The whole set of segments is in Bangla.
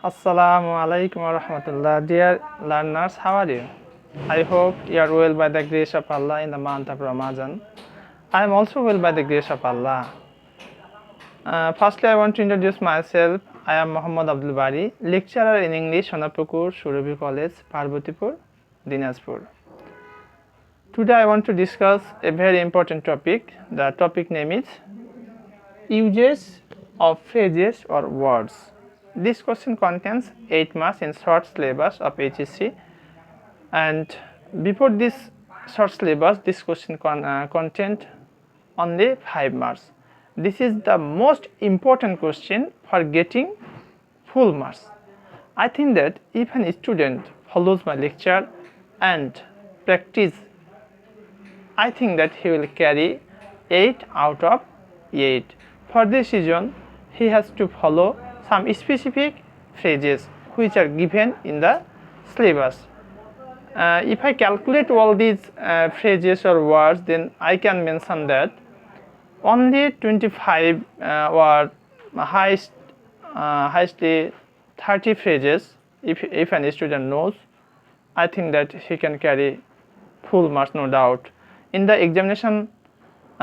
Assalamu alaikum wa rahmatullah. Dear learners, how are you? I hope you are well by the grace of Allah in the month of Ramadan. I am also well by the grace of Allah. Firstly, I want to introduce myself. I am Muhammad Abdul Bari, lecturer in English, Sonapukur, Surabhi College, Parbatipur, Dinajpur. Today, I want to discuss a very important topic. The topic name is uses of phrases or words. This question contains 8 marks in short syllabus of HSC, and before this short syllabus, this question contained only 5 marks. This is the most important question for getting full marks. I think that if an student follows my lecture and practice, I think that he will carry 8 out of 8. For this reason, he has to follow some specific phrases which are given in the syllabus. If I calculate all these phrases or words, then I can mention that only 25 or highly 30 phrases, if an student knows, I think that he can carry full marks, no doubt. In the examination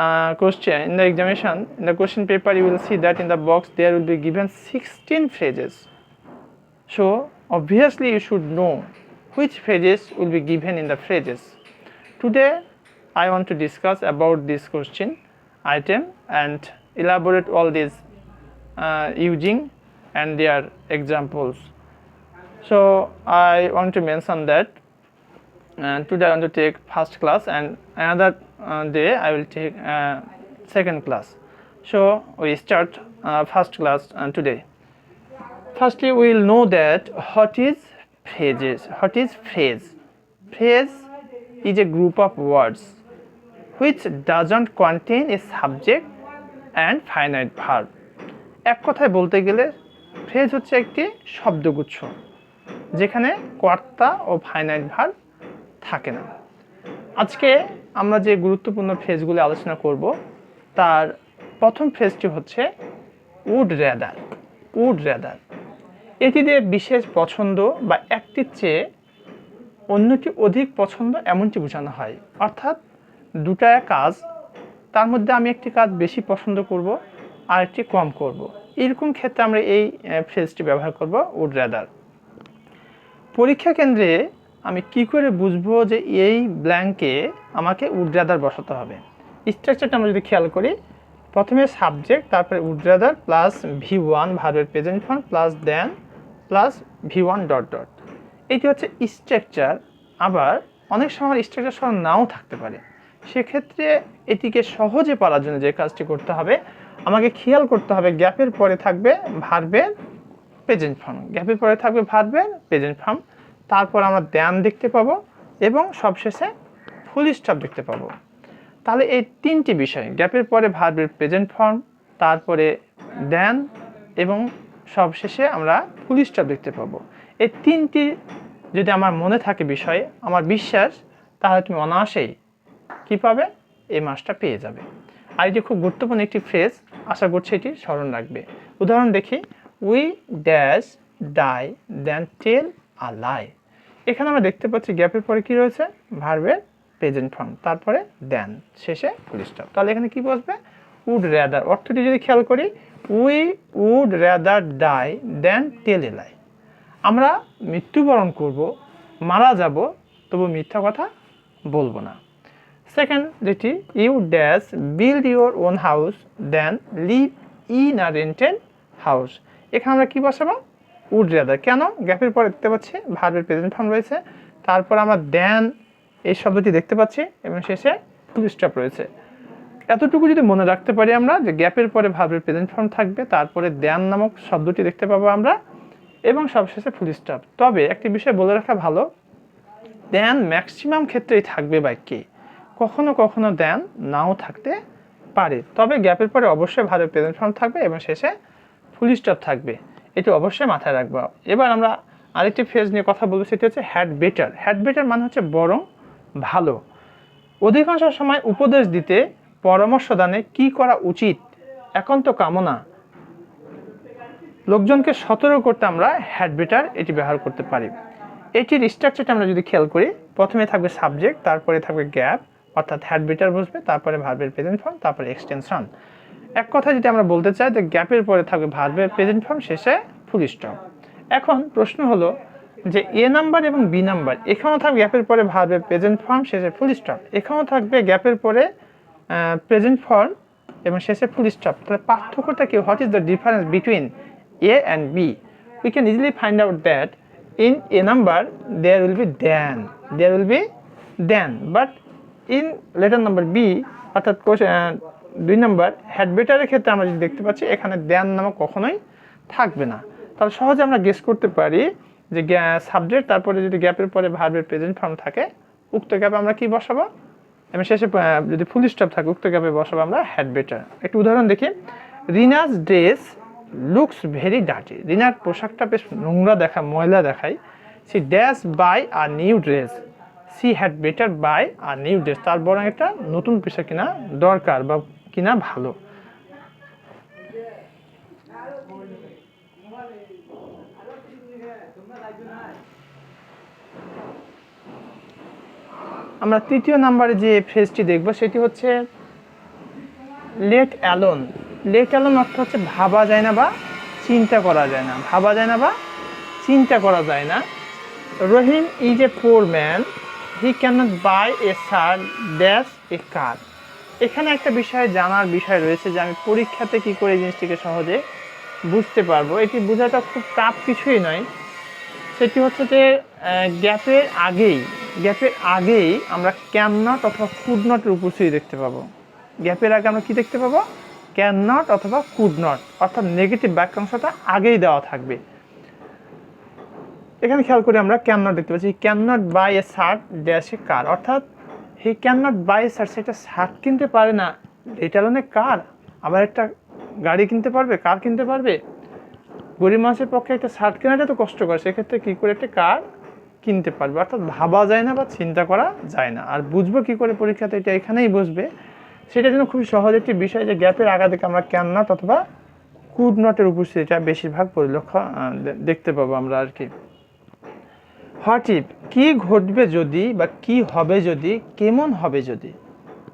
in the question paper, you will see that in the box there will be given 16 phrases. So obviously you should know which phrases will be given in the phrases. Today I want to discuss about this question item and elaborate all these using and their examples. So I want to mention that today I want to take first class, and another day I will take second class. So we start first class today. Firstly, we will know that what is phrases. What is phrase? Phrase is a group of words which doesn't contain a subject and finite verb. এক কথায় বলতে গেলে ফ্রেজ হচ্ছে একটি শব্দগুচ্ছ যেখানে কর্তা ও ফাইনাইট ভার্ব থাকে না। আজকে আমরা যে গুরুত্বপূর্ণ ফ্রেজগুলো আলোচনা করব তার প্রথম ফ্রেজটি হচ্ছে উড রেদার। উড রেদার এটিতে বিশেষ পছন্দ বা একটির চেয়ে অন্যটি অধিক পছন্দ এমনটি বোঝানো হয়, অর্থাৎ দুটা কাজ, তার মধ্যে আমি একটি কাজ বেশি পছন্দ করব আর একটি কম করব, এরকম ক্ষেত্রে আমরা এই ফ্রেজটি ব্যবহার করব উড রেদার। পরীক্ষা কেন্দ্রে আমি কি করে বুঝবো যে এই ব্ল্যাঙ্কে আমাকে উড রেদার বসাতে হবে? স্ট্রাকচারটা আমরা যদি খেয়াল করি, প্রথমে সাবজেক্ট, তারপরে উড রেদার প্লাস V1 ভার্বের প্রেজেন্ট ফর্ম প্লাস দেন প্লাস V1 ডট ডট। এটি হচ্ছে স্ট্রাকচার। আবার অনেক সময় স্ট্রাকচার সহ নাও থাকতে পারে, সেক্ষেত্রে এটিকে সহজে পারার জন্য যে কাজটি করতে হবে, আমাকে খেয়াল করতে হবে গ্যাপের পরে থাকবে ভার্বের প্রেজেন্ট ফর্ম, গ্যাপের পরে থাকবে ভার্বের প্রেজেন্ট ফর্ম, তারপর আমরা দেন দেখতে পাবো এবং সবশেষে ফুল স্টপ দেখতে পাবো। তাহলে এই তিনটি বিষয়, গ্যাপের পরে ভার্বের প্রেজেন্ট ফর্ম, তারপরে দেন এবং সবশেষে আমরা ফুল স্টপ দেখতে পাবো। এই তিনটি যদি আমার মনে থাকে বিষয়, আমার বিশ্বাস, তাহলে তুমি অনায়াসেই কী পাবে? এই মাসটা পেয়ে যাবে। আর এটি খুব গুরুত্বপূর্ণ একটি ফ্রেজ, আশা করছি এটি স্মরণ রাখবে। উদাহরণ দেখি, উই ড্যাশ ডাই দেন টেল আ লাই। এখানে আমরা দেখতে পাচ্ছি গ্যাপের পরে কি রয়েছে? ভার্বের প্রেজেন্ট ফর্ম, তারপরে দেন, শেষে ফুল স্টপ। তাহলে এখানে কি বসবে? Would rather. অর্থটি যদি খেয়াল করি, উই উড রেদার ডাই দেন টেল এ লাই। আমরা মৃত্যুবরণ করব, মারা যাব, তবু মিথ্যা কথা বলবো না। সেকেন্ড যেটি, you dash build your own house then live in a rented house. এখানে আমরা কি বসাবো? Would rather. কেন? গ্যাপের পরে দেখতে পাচ্ছি ভার্বের প্রেজেন্ট ফর্ম রয়েছে, তারপর আমরা দেন এই শব্দটি দেখতে পাচ্ছি এবং শেষে ফুল স্টপ রয়েছে। এতটুকু যদি মনে রাখতে পারি আমরা যে গ্যাপের পরে ভার্বের প্রেজেন্ট ফর্ম থাকবে, তারপরে দেন নামক শব্দটি দেখতে পাবো আমরা এবং সবশেষে ফুল স্টপ। তবে একটি বিষয় বলে রাখা ভালো, দেন ম্যাক্সিমাম ক্ষেত্রেই থাকবে বাক্যে, কখনো কখনো দেন নাও থাকতে পারে। তবে গ্যাপের পরে অবশ্যই ভার্বের প্রেজেন্ট ফর্ম থাকবে এবং শেষে ফুল স্টপ থাকবে, এটি অবশ্যই মাথায় রাখবো। এবার আমরা আরেকটি ফ্রেজ নিয়ে কথা বলবো, সেটি হচ্ছে হ্যাড বেটার। হ্যাড বেটার মানে হচ্ছে বরং ভালো। অধিকাংশ সময় উপদেশ দিতে, পরামর্শ দানে কি করা উচিত, একান্ত কামনা লোকজনকে সতর্ক করতে আমরা হ্যাড বেটার এটি ব্যবহার করতে পারি। এটির স্ট্রাকচারটা আমরা যদি খেয়াল করি, প্রথমে থাকবে সাবজেক্ট, তারপরে থাকবে গ্যাপ অর্থাৎ হ্যাড বেটার বসবে, তারপরে ভার্বের প্রেজেন্ট ফর্ম, তারপরে এক্সটেনশন। এক কথা যদি আমরা বলতে চাই যে গ্যাপের পরে থাকবে ভার্বের প্রেজেন্ট ফর্ম, শেষে ফুল স্টপ। এখন প্রশ্ন হলো যে এ নাম্বার এবং বি নাম্বার, এখানেও থাকবে গ্যাপের পরে ভার্বের প্রেজেন্ট ফর্ম, শেষে ফুল স্টপ। এখানেও থাকবে গ্যাপের পরে প্রেজেন্ট ফর্ম এবং শেষে ফুল স্টপ। তাহলে পার্থক্যটা কি? What is the difference between A and B? We can easily find out that in a number there will be then but in letter number b অর্থাৎ 2 নাম্বার হ্যাড বেটারের ক্ষেত্রে আমরা যদি দেখতে পাচ্ছি এখানে দেন নামক কখনোই থাকবে না। তাহলে সহজে আমরা গেস করতে পারি যে সাবজেক্ট তারপরে যদি গ্যাপের পরে ভার্বের প্রেজেন্ট ফর্ম থাকে, উক্ত গ্যাপে আমরা কি বসাবো এবং শেষে যদি ফুল স্টপ থাকে উক্ত গ্যাপে বসাবো আমরা হ্যাড বেটার। একটু উদাহরণ দেখি। Rina's dress looks very dirty. রিনার পোশাকটা বেশ নোংরা দেখায়, ময়লা দেখায়। She dash buy a new dress. She had better buy a new dress. তার বরং একটা নতুন পোশাক কিনা দরকার বা কিনা ভালো। আমরা তৃতীয় নাম্বারে যে ফ্রেজটি দেখব সেটি হচ্ছে লেট অ্যালোন। লেট অ্যালোন অর্থ হচ্ছে ভাবা যায় না বা চিন্তা করা যায় না। ভাবা যায় না বা চিন্তা করা যায় না। Rahim is a poor man, he can not buy a shirt dash a car. এখানে একটা বিষয় জানার বিষয় রয়েছে যে আমি পরীক্ষাতে কি করে এই জিনিসটিকে সহজে বুঝতে পারবো। এটি বোঝাটা খুব টাফ কিছুই নয়। সেটি হচ্ছে যে গ্যাপের আগেই আমরা ক্যান নট অথবা কুড নটের উপস্থিতি দেখতে পাবো। গ্যাপের আগে আমরা কি দেখতে পাবো? ক্যান নট অথবা কুড নট, অর্থাৎ নেগেটিভ বাক্যাংশটা আগেই দেওয়া থাকবে। এখানে খেয়াল করে আমরা ক্যান নট দেখতে পাচ্ছি। Can not buy a shirt dash a car, অর্থাৎ he can not buy a shirt, সেটা শার্ট কিনতে পারে না। এটা হলো কার, আবার একটা গাড়ি কিনতে পারবে, কার কিনতে পারবে? গরিব মানুষের পক্ষে একটা শার্ট কেনাটা তো কষ্টকর, সেক্ষেত্রে কী করে একটা কার কিনতে পারবে। অর্থাৎ ভাবা যায় না বা চিন্তা করা যায় না। আর বুঝবো কী করে পরীক্ষাতে, এটা এখানেই বসবে। সেটার জন্য খুবই সহজ একটি বিষয় যে গ্যাপের আগা থেকে আমরা ক্যান নট অথবা কুড নটের উপস্থিতিটা বেশিরভাগ দেখতে পাবো আমরা আর কি। হোয়াট ইফ, কি ঘটবে যদি বা কি হবে যদি, কেমন হবে যদি,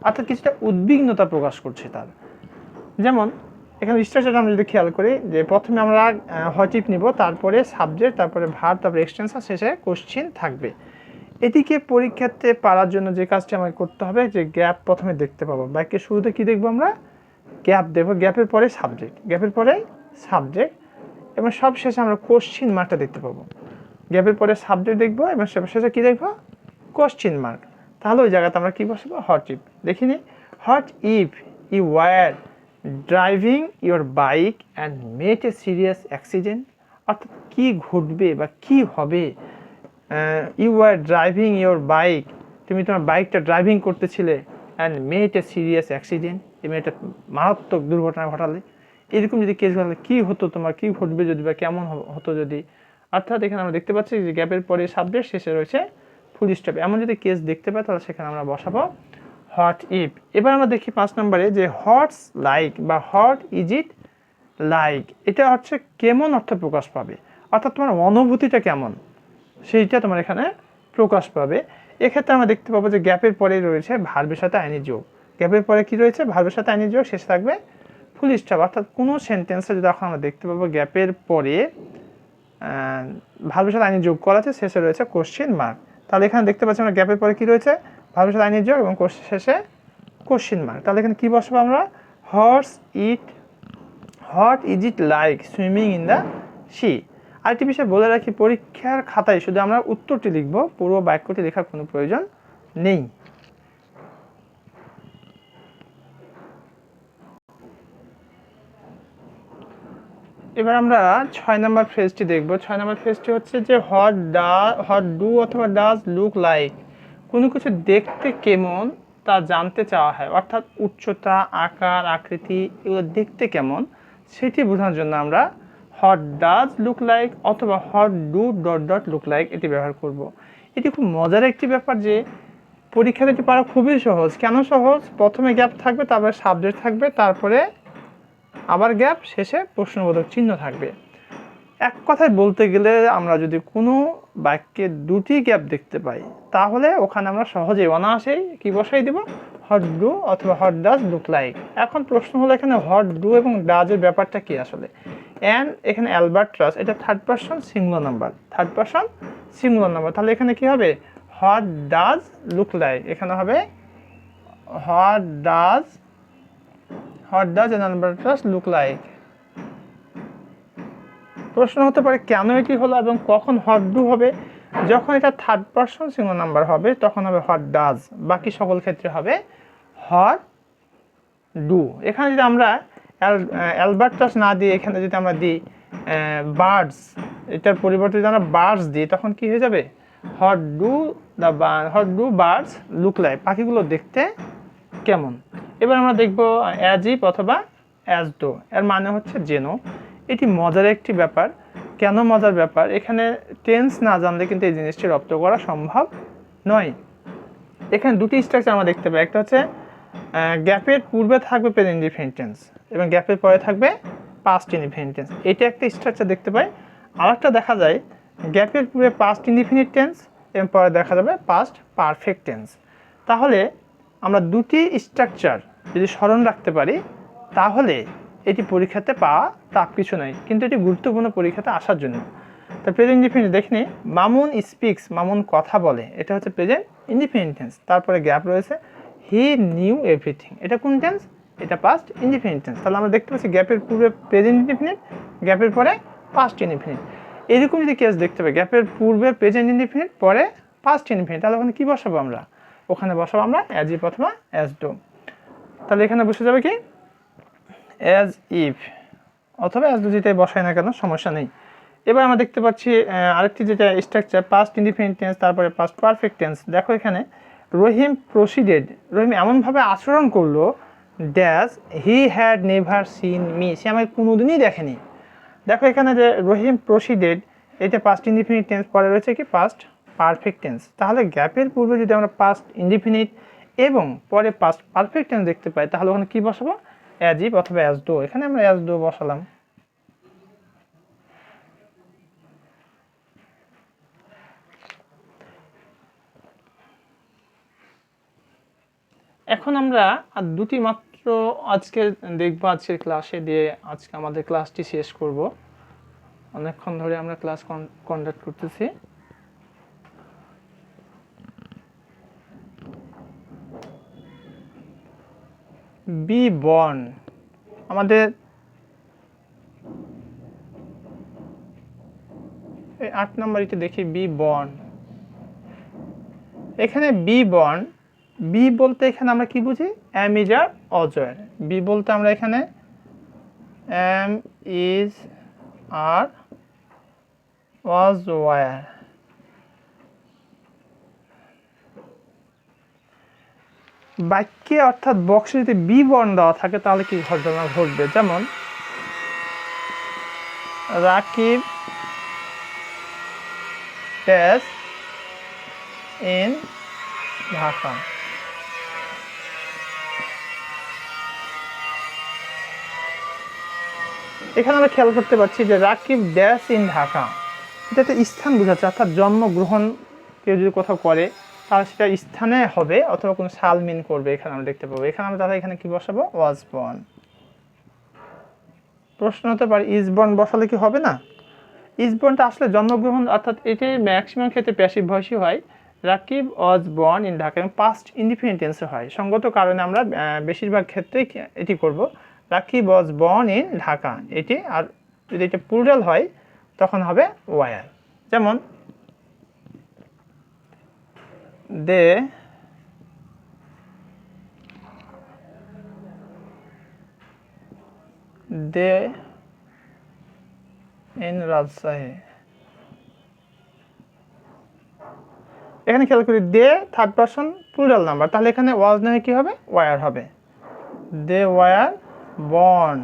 অর্থাৎ কিছুটা উদ্বিগ্নতা প্রকাশ করছে তার। যেমন এখানে স্ট্রাকচারটা আমরা যদি খেয়াল করি যে প্রথমে আমরা হোয়াট ইফ নিব, তারপরে সাবজেক্ট, তারপরে ভার্ব, তারপরে এক্সটেনশন, শেষে কোশ্চেন থাকবে। এটিকে পরীক্ষাতে পারার জন্য যে কাজটি আমাকে করতে হবে যে গ্যাপ প্রথমে দেখতে পাবো। বাক্যের শুরুতে কি দেখবো আমরা? গ্যাপ দেখবো, গ্যাপের পরে সাবজেক্ট, গ্যাপের পরে সাবজেক্ট এবং সব শেষে আমরা কোশ্চেন মার্কটা দেখতে পাবো। গ্যাপের পরে সাবজেক্ট দেখবো এবং শেষে কি দেখবো? Question mark. তাহলে ওই জায়গাতে আমরা কি বসাবো? What if. দেখিনি, what if you were driving your bike and met a serious accident, অর্থাৎ কী ঘটবে বা কী হবে। You are driving your bike, তুমি তোমার বাইকটা ড্রাইভিং করতেছিলে, and met a serious accident, তুমি একটা মারাত্মক দুর্ঘটনা ঘটালে। এরকম যদি কেস ঘটালে কী হতো, তোমার কী ঘটবে যদি বা কেমন হতো যদি। অর্থাৎ এখানে আমরা দেখতে পাচ্ছি যে গ্যাপের পরে সাবজেক্ট, শেষে রয়েছে ফুল স্টপ। এমন যদি কেস দেখতে পাই তাহলে সেখানে আমরা বসাবো হোয়াট ইফ। এবার আমরা দেখি 5 নম্বরে যে হোয়াটস লাইক বা হোয়াট ইজ ইট লাইক, এটা হচ্ছে কেমন অর্থে প্রকাশ পাবে, অর্থাৎ তোমার অনুভূতিটা কেমন সেইটা তোমার এখানে প্রকাশ পাবে। এক্ষেত্রে আমরা দেখতে পাবো যে গ্যাপের পরে রয়েছে ভার্বের সাথে আইনি যোগ। গ্যাপের পরে কি রয়েছে? ভার্বের সাথে আইনি যোগ, শেষে থাকবে ফুল স্টপ। অর্থাৎ কোনো সেন্টেন্সে যদি এখন আমরা দেখতে পাবো গ্যাপের পরে ভার্বের সাথে আইনি যোগ করা আছে, শেষে রয়েছে কোশ্চেন মার্ক। তাহলে এখানে দেখতে পাচ্ছি আমরা গ্যাপের পরে কি রয়েছে? ভার্বের সাথে আইনি যোগ এবং শেষে কোশ্চেন মার্ক। তাহলে এখানে কি বসাবো আমরা? What is it like swimming in the sea. আরেকটি বিষয় বলে রাখি, পরীক্ষার খাতায় শুধু আমরা উত্তরটি লিখব, পুরো বাক্যটি লেখার কোনো প্রয়োজন নেই। এবার আমরা 6 নম্বর ফ্রেজটি দেখব। 6 নম্বর ফ্রেজটি হচ্ছে যে হোয়াট ডু অথবা ডাজ লুক লাইক, কোনো কিছু দেখতে কেমন তা জানতে চাওয়া হয়। অর্থাৎ উচ্চতা, আকার, আকৃতি এগুলো দেখতে কেমন সেটি বোঝানোর জন্য আমরা হোয়াট ডাজ লুক লাইক অথবা হোয়াট ডু লুক লাইক এটি ব্যবহার করব। এটি খুব মজার একটি ব্যাপার যে পরীক্ষাতে এটি পারা খুবই সহজ। কেন সহজ? প্রথমে গ্যাপ থাকবে, তারপরে সাবজেক্ট থাকবে, তারপরে আবার গ্যাপ, শেষে প্রশ্নবোধক চিহ্ন থাকবে। এক কথায় বলতে গেলে আমরা যদি কোনো বাক্যে দুটি গ্যাপ দেখতে পাই তাহলে ওখানে আমরা সহজেই অনায়াসেই কি বসাই দেব, হোয়াট ডু অথবা হোয়াট ডাজ লুক লাইক। এখন প্রশ্ন হলো এখানে হোয়াট ডু এবং ডাজের ব্যাপারটা কি আসলে। অ্যান্ড এখানে অ্যালবার্ট্রাস এটা third person singular number, third person singular number, তাহলে এখানে কি হবে, হোয়াট ডাজ লুক লাইক, এখানে হবে হোয়াট ডাজ অ্যালবার্ট্রাস লুক লাইক। প্রশ্ন হতে পারে কেন এটি হলো এবং কখন হোয়াট ডু হবে। যখন এটা থার্ড পারসন সিঙ্গুলার নাম্বার হবে তখন হবে হোয়াট ডাজ, বাকি সকল ক্ষেত্রে হবে হোয়াট ডু। এখানে যদি আমরা অ্যালবার্ট্রাস না দিয়ে এখানে যদি আমরা দিই বার্ডস, এটার পরিবর্তে যদি আমরা বার্ডস দিই তখন কি হয়ে যাবে, what do birds look like, পাখিগুলো দেখতে কেমন। এবার আমরা দেখব অ্যাজ ইফ অথবা অ্যাজ ডো, এর মানে হচ্ছে যেন। এটি মজার একটি ব্যাপার। কেন মজার ব্যাপার, এখানে টেন্স না জানলে কিন্তু এই জিনিসটি রপ্ত করা সম্ভব নয়। এখানে দুটি স্ট্রাকচার আমরা দেখতে পাই, একটা হচ্ছে গ্যাপের পূর্বে থাকবে প্রেজেন্ট ইনডিফিনিট টেন্স এবং গ্যাপের পরে থাকবে পাস্ট ইনডিফিনিট টেন্স, এটা একটা স্ট্রাকচার দেখতে পাই। আরেকটা দেখা যায় গ্যাপের পূর্বে পাস্ট ইনডিফিনিট টেন্স এবং পরে দেখা যাবে পাস্ট পারফেক্ট টেন্স। তাহলে আমরা দুটি স্ট্রাকচার যদি স্মরণ রাখতে পারি তাহলে এটি পরীক্ষাতে পাওয়া তাপ কিছু নয়, কিন্তু এটি গুরুত্বপূর্ণ পরীক্ষাতে আসার জন্য। তা প্রেজেন্ট ইনডিফিনিট দেখনি, মামুন স্পিক্স, মামুন কথা বলে, এটা হচ্ছে প্রেজেন্ট ইনডিফিনিট টেন্স। তারপরে গ্যাপ রয়েছে হি নিউ এভরিথিং, এটা কোন টেন্স, এটা পাস্ট ইনডিফিনিট টেন্স। তাহলে আমরা দেখতে পাচ্ছি গ্যাপের পূর্বে প্রেজেন্ট ইনডিফিনিট, গ্যাপের পরে পাস্ট ইনডিফিনিট। এরকম যদি কেস দেখতে পাই গ্যাপের পূর্বে প্রেজেন্ট ইনডিফিনিট পরে পাস্ট ইনডিফিনিট, তাহলে ওখানে কী বসাবো আমরা, ওখানে বসাবো আমরা অ্যাজ ইফ অথবা অ্যাজ ডো। তাহলে এখানে বসে যাবে কি অ্যাজ ইফ অথবা অ্যাজ ডো, যেটাই বসাই না কেন সমস্যা নেই। এবার আমরা দেখতে পাচ্ছি আরেকটি যেটা স্ট্রাকচার পাস্ট ইনডিফিনিট টেন্স তারপরে পাস্ট পারফেক্ট টেন্স। দেখো এখানে রহিম প্রসিডেড, রহিম এমনভাবে আচরণ করলো dash he had never seen me, সে আমাকে কোনোদিনই দেখেনি। দেখো এখানে যে রহিম প্রসিডেড, এটা পাস্ট ইনডিফিনিট টেন্স, পরে রয়েছে কি পাস্ট পারফেক্ট টেন্স। তাহলে গ্যাপের পূর্বে যদি আমরা পাস্ট ইনডিফিনিট এবং পরে পাস্ট পারফেক্ট টেন্স দেখতে পাই তাহলে ওখানে কী বসাবো, অ্যাজ ইফ অথবা অ্যাজ ডো। এখানে আমরা অ্যাজ ডো বসালাম। এখন আমরা আর দুটি মাত্র আজকে দেখবো, আজকের ক্লাসে দিয়ে আজকে আমাদের ক্লাসটি শেষ করব। অনেকক্ষণ ধরে আমরা ক্লাস কন্ডাক্ট করতেছি। বি বর্ন, আমাদের এই 8 নম্বরটি দেখি বি বর্ন। এখানে বি বর্ন, বি বলতে এখানে আমরা কি বুঝি, এম ইজ আর অজয়ের। বি বলতে আমরা এখানে am is are was were. বাক্যে অর্থাৎ বক্সে যদি বি বর্ণ দেওয়া থাকে তাহলে কি ঘটনা ঘটবে, যেমন রাকিব ড্যাশ ইন ঢাকা। এখানে আমরা খেয়াল করতে পারছি যে রাকিব ড্যাশ ইন ঢাকা, এটা একটা স্থান বোঝাচ্ছে, অর্থাৎ জন্মগ্রহণ কেউ যদি কোথাও করে তাহলে সেটা স্থানে হবে অথবা কোনো সাল মিন করবে, এখানে আমরা দেখতে পাবো। এখানে আমরা তাহলে এখানে কি বসাবো, ওয়াজ বর্ন। প্রশ্ন হতে পারে ইজ বর্ন বসালে কি হবে না, ইজ বর্নটা আসলে জন্মগ্রহণ, অর্থাৎ এটি ম্যাক্সিমাম ক্ষেত্রে প্যাসিভ ভয়েসই হয়। Rakib was born in Dhaka এবং পাস্ট ইনডিফিনিট টেন্সে হয়, সঙ্গত কারণে আমরা বেশিরভাগ ক্ষেত্রে এটি করব, Rakib was born in Dhaka এটি। আর যদি এটা প্লুরাল হয় তখন হবে ওয়ার, যেমন দে ইন রাজশাহী। এখানে খেয়াল করি they third person plural number, তাহলে এখানে ওয়াজ না কি হবে, ওয়ার হবে। They were born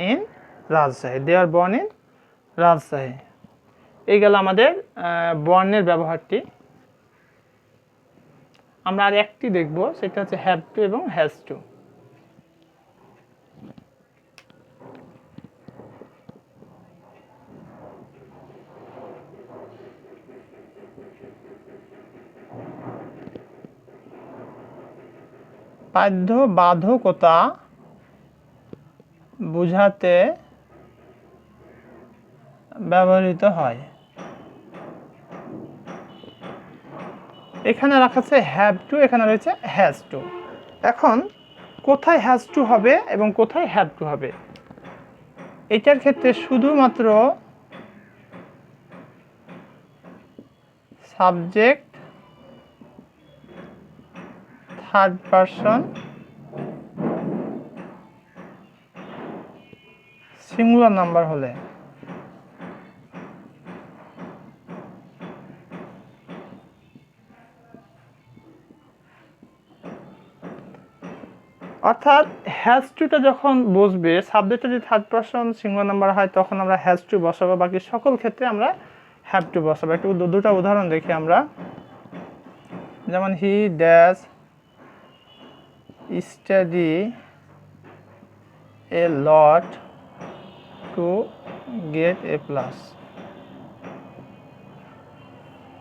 in Rajshahi, they are born in Rajshahi. এই গেল আমাদের বর্ণের ব্যবহারটি। আমরা আর একটি দেখব, সেটা হচ্ছে হ্যাভ টু এবং হ্যাজ টু। বাধ্যবাধকতা বোঝাতে ব্যবহৃত হয়। এখানে রাখা আছে হ্যাভ টু, এখানে রয়েছে হ্যাজ টু। এখন কোথায় হ্যাজ টু হবে এবং কোথায় হ্যাভ টু হবে, এটার ক্ষেত্রে শুধুমাত্র subject third person singular number হলে অর্থাৎ হ্যাজ টুটা যখন বসবে, সাবজেক্টটা যদি থার্ড পারসন সিঙ্গুলার নাম্বার হয় তখন আমরা হ্যাজ টু বসাবো, বাকি সকল ক্ষেত্রে আমরা হ্যাভ টু বসাবো। একটু দুটো উদাহরণ দেখি আমরা, যেমন he dash study a lot to get A plus.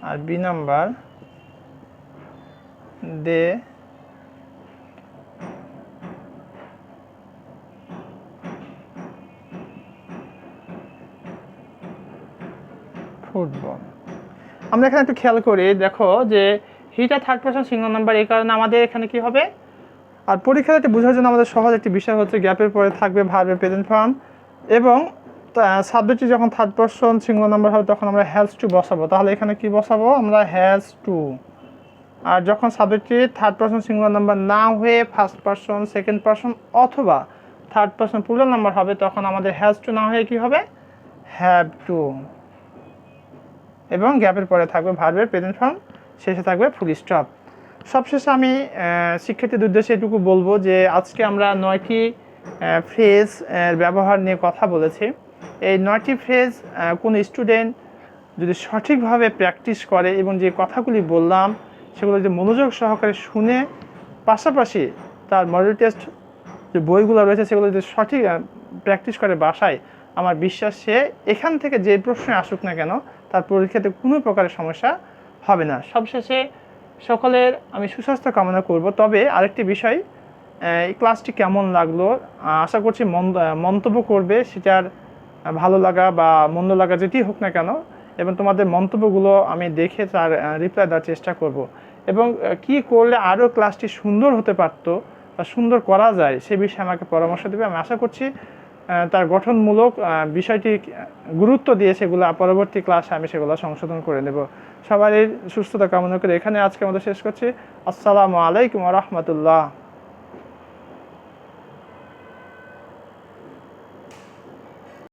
আর বি নাম্বার দে ফুটবল। আমরা এখানে একটু খেয়াল করি, দেখো যে হিটা থার্ড পারসন সিঙ্গুলার নাম্বার, এই কারণে আমাদের এখানে কি হবে, আর পরীক্ষাতে বোঝার জন্য আমাদের সহজ একটি বিষয় হচ্ছে গ্যাপের পরে থাকবে ভার্বের প্রেজেন্ট ফর্ম, এবং সাবজেক্টটি যখন থার্ড পারসন সিঙ্গুলার নাম্বার হবে তখন আমরা হ্যাজ টু বসাবো। তাহলে এখানে কি বসাবো আমরা, হ্যাজ টু। আর যখন সাবজেক্টটি থার্ড পারসন সিঙ্গুলার নাম্বার না হয়ে ফার্স্ট পারসন, সেকেন্ড পারসন অথবা থার্ড পারসন প্লুরাল নাম্বার হবে তখন আমাদের হ্যাজ টু না হয়ে কি হবে, হ্যাভ টু। এবং গ্যাপের পরে থাকবে ভার্বের প্রেজেন্ট ফর্ম, শেষে থাকবে ফুল স্টপ। সবশেষে আমি শিক্ষার্থীদের উদ্দেশ্যে এটুকু বলবো যে আজকে আমরা 9টি ফ্রেজ ব্যবহার নিয়ে কথা বলেছি। এই 9টি ফ্রেজ কোনো স্টুডেন্ট যদি সঠিকভাবে প্র্যাকটিস করে এবং যে কথাগুলি বললাম সেগুলো যদি মনোযোগ সহকারে শুনে, পাশাপাশি তার মডেল টেস্ট যে বইগুলো রয়েছে সেগুলো যদি সঠিক প্র্যাকটিস করে বাসায়, আমার বিশ্বাস সে এখান থেকে যে প্রশ্ন আসুক না কেন তার পরীক্ষাতে কোনো প্রকারের সমস্যা হবে না। সবশেষে সকলের আমি সুস্বাস্থ্য কামনা করব। তবে আরেকটি বিষয়, এই ক্লাসটি কেমন লাগলো আশা করছি মন্তব্য করবে, সেটার ভালো লাগা বা মন্দ লাগা যেটি হোক না কেন, এবং তোমাদের মন্তব্যগুলো আমি দেখে তার রিপ্লাই দেওয়ার চেষ্টা করব। এবং কি করলে আরও ক্লাসটি সুন্দর হতে পারত বা সুন্দর করা যায় সে বিষয়ে আমাকে পরামর্শ দেবে। আমি আশা করছি তার গঠনমূলক বিষয়টি গুরুত্ব দিয়ে সেগুলো পরবর্তী ক্লাসে আমি সেগুলো সংশোধন করে নেব। সবারই সুস্থতা কামনা করে এখানে আজকে আমাদের শেষ করছি। আসসালামু আলাইকুম ওয়া রাহমাতুল্লাহ।